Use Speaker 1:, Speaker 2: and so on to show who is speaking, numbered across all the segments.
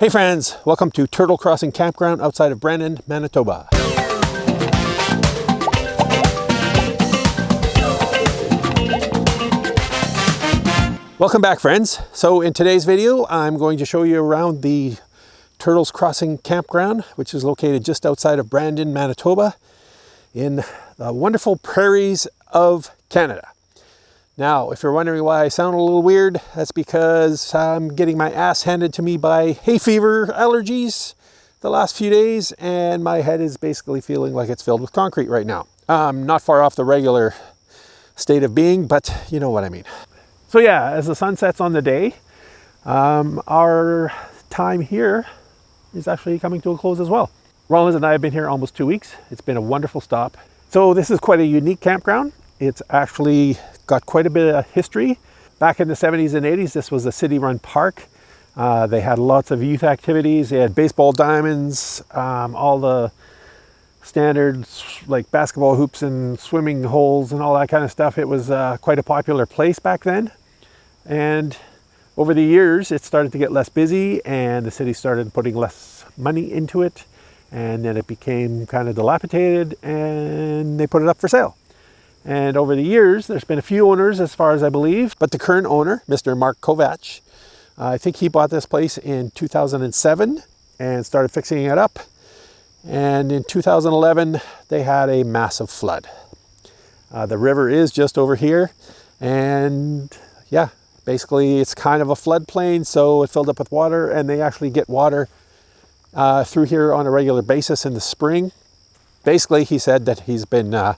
Speaker 1: Hey friends, welcome to Turtle Crossing Campground outside of Brandon, Manitoba. Welcome back friends. So in today's video, I'm going to show you around the Turtles Crossing Campground, which is located just outside of Brandon, Manitoba, in the wonderful prairies of Canada. Now, if you're wondering why I sound a little weird, that's because I'm getting my ass handed to me by hay fever allergies the last few days, and my head is basically feeling like it's filled with concrete right now. Not far off the regular state of being, but you know what I mean. So yeah, as the sun sets on the day, our time here is actually coming to a close as well. Rollins and I have been here almost 2 weeks. It's been a wonderful stop. So this is quite a unique campground. It's actually got quite a bit of history. Back in the 70s and 80s, this was a city-run park. They had lots of youth activities. They had baseball diamonds, all the standards like basketball hoops and swimming holes and all that kind of stuff. It was quite a popular place back then. And over the years, it started to get less busy and the city started putting less money into it. And then it became kind of dilapidated and they put it up for sale. And over the years, there's been a few owners as far as I believe, but the current owner, Mr. Mark Kovac, I think he bought this place in 2007 and started fixing it up. And in 2011, they had a massive flood. The river is just over here. And yeah, basically it's kind of a floodplain, so it filled up with water, and they actually get water through here on a regular basis in the spring. Basically, he said that he's been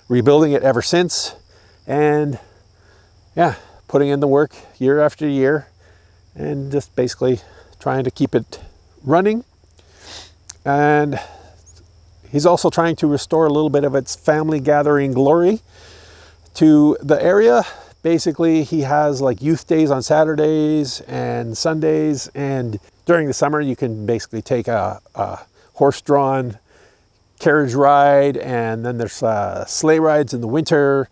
Speaker 1: rebuilding it ever since, and yeah, putting in the work year after year and just basically trying to keep it running. And he's also trying to restore a little bit of its family gathering glory to the area. Basically, he has like youth days on Saturdays and Sundays, and during the summer you can basically take a horse-drawn carriage ride, and then there's sleigh rides in the winter.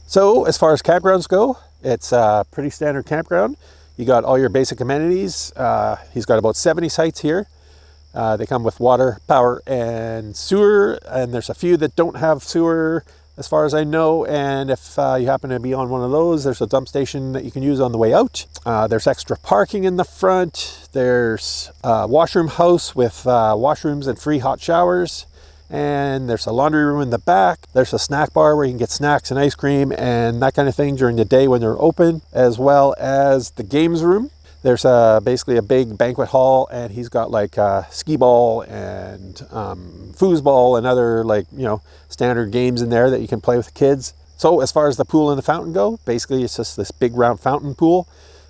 Speaker 1: So as far as campgrounds go, it's a pretty standard campground. You got all your basic amenities. He's got about 70 sites here. They come with water, power, and sewer, and there's a few that don't have sewer as far as I know, and if you happen to be on one of those, there's a dump station that you can use on the way out. There's extra parking in the front. There's a washroom house with washrooms and free hot showers. And there's a laundry room in the back. There's a snack bar where you can get snacks and ice cream and that kind of thing during the day when they're open, as well as the games room. There's basically a big banquet hall, and he's got like skee ball and foosball and other standard games in there that you can play with the kids. So as far as the pool and the fountain go, basically it's just this big round fountain pool.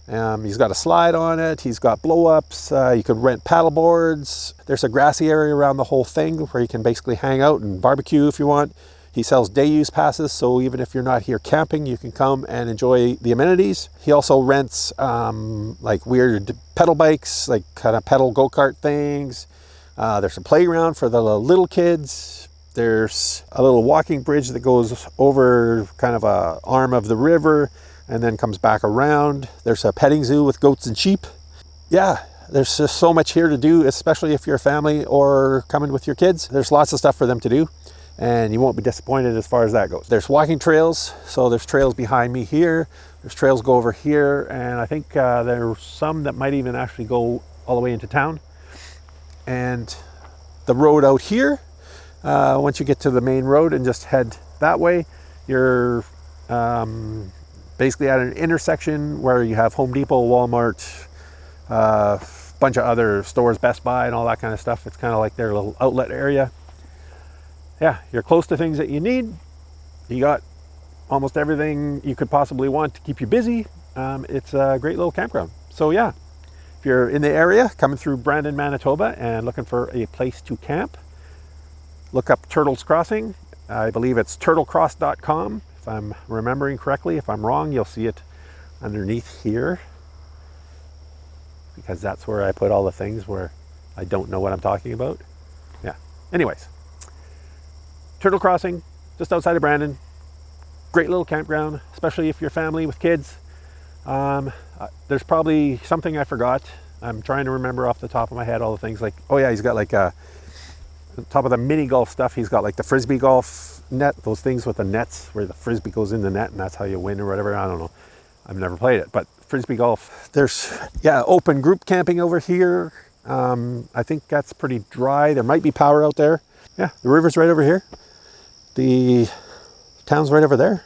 Speaker 1: He's got a slide on it. He's got blow-ups. You could rent paddle boards. There's a grassy area around the whole thing where you can basically hang out and barbecue if you want. He sells day use passes, so even if you're not here camping, you can come and enjoy the amenities. He also rents like weird pedal bikes, like kind of pedal go-kart things. There's a playground for the little kids. There's a little walking bridge that goes over kind of a arm of the river and then comes back around. There's a petting zoo with goats and sheep. Yeah, there's just so much here to do, especially if you're a family or coming with your kids. There's lots of stuff for them to do, and you won't be disappointed as far as that goes. There's walking trails, so there's trails behind me here. There's trails go over here, and I think there's some that might even actually go all the way into town. And the road out here, once you get to the main road and just head that way, you're basically at an intersection where you have Home Depot, Walmart, a bunch of other stores, Best Buy and all that kind of stuff. It's kind of like their little outlet area. Yeah, you're close to things that you need. You got almost everything you could possibly want to keep you busy. It's a great little campground. So yeah, if you're in the area, coming through Brandon, Manitoba, and looking for a place to camp, look up Turtles Crossing. I believe it's turtlecross.com, if I'm remembering correctly. If I'm wrong, you'll see it underneath here, because that's where I put all the things where I don't know what I'm talking about. Yeah, anyways. Turtle Crossing, just outside of Brandon. Great little campground, especially if you're family with kids. There's probably something I forgot, I'm trying to remember off the top of my head all the things like, oh yeah, he's got like on top of the mini golf stuff, he's got like the frisbee golf net, those things with the nets where the frisbee goes in the net and that's how you win or whatever. I don't know. I've never played it, but frisbee golf. There's, yeah, open group camping over here. I think that's pretty dry. There might be power out there. Yeah, the river's right over here. The town's right over there.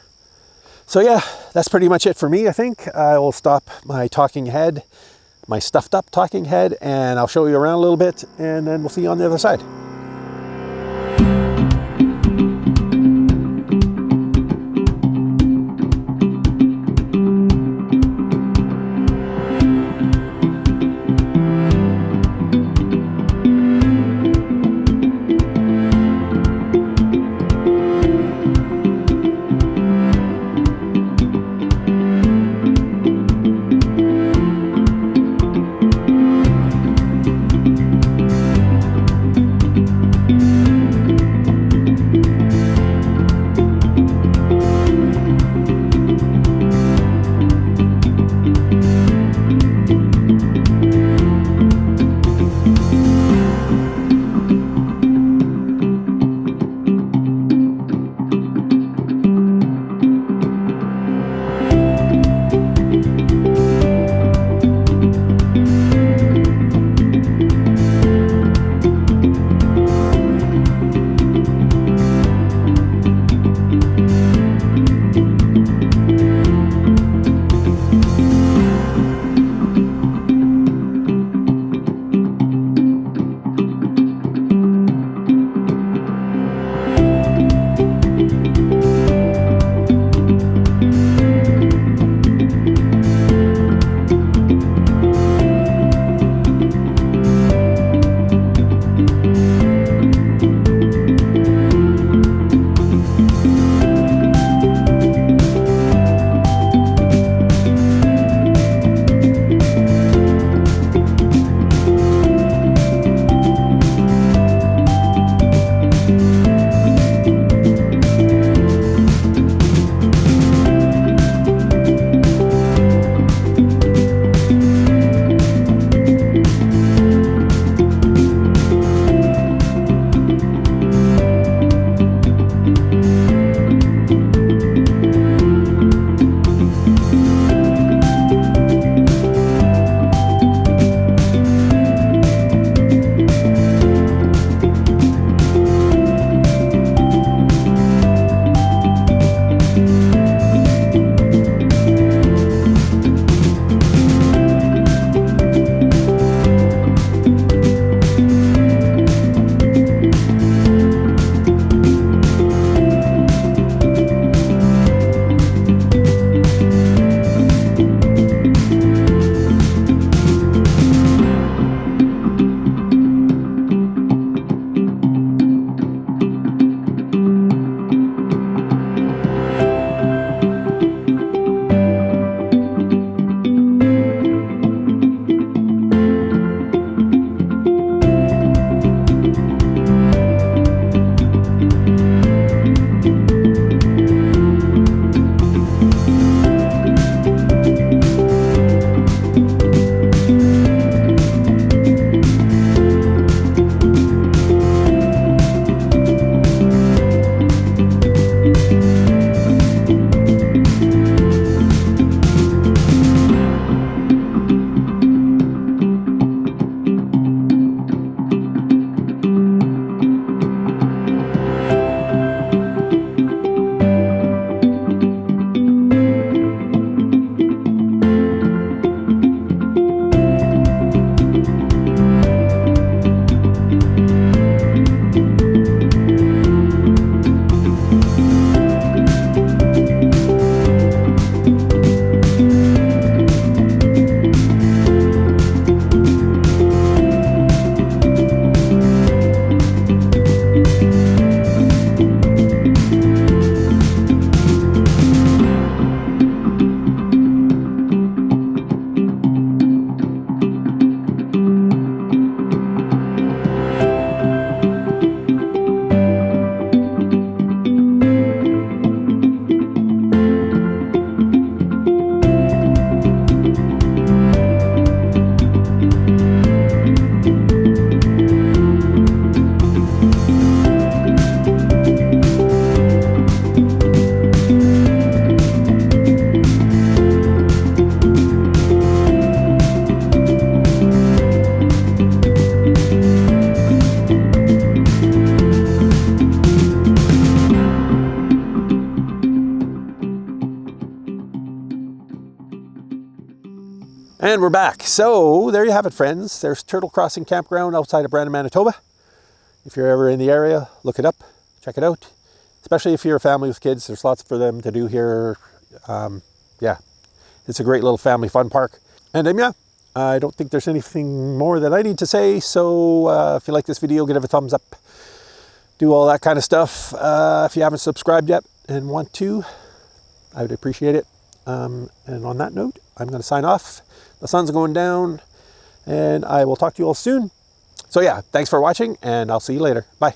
Speaker 1: So yeah, that's pretty much it for me, I think. I will stop my talking head, my stuffed up talking head, and I'll show you around a little bit, and then we'll see you on the other side. And we're back. So there you have it, friends. There's Turtle Crossing Campground outside of Brandon, Manitoba. If you're ever in the area, look it up, check it out. Especially if you're a family with kids, there's lots for them to do here. Yeah, it's a great little family fun park. And yeah, I don't think there's anything more that I need to say. So if you like this video, give it a thumbs up. Do all that kind of stuff. If you haven't subscribed yet and want to, I would appreciate it. And on that note, I'm going to sign off. The sun's going down, and I will talk to you all soon. So yeah, thanks for watching, and I'll see you later. Bye.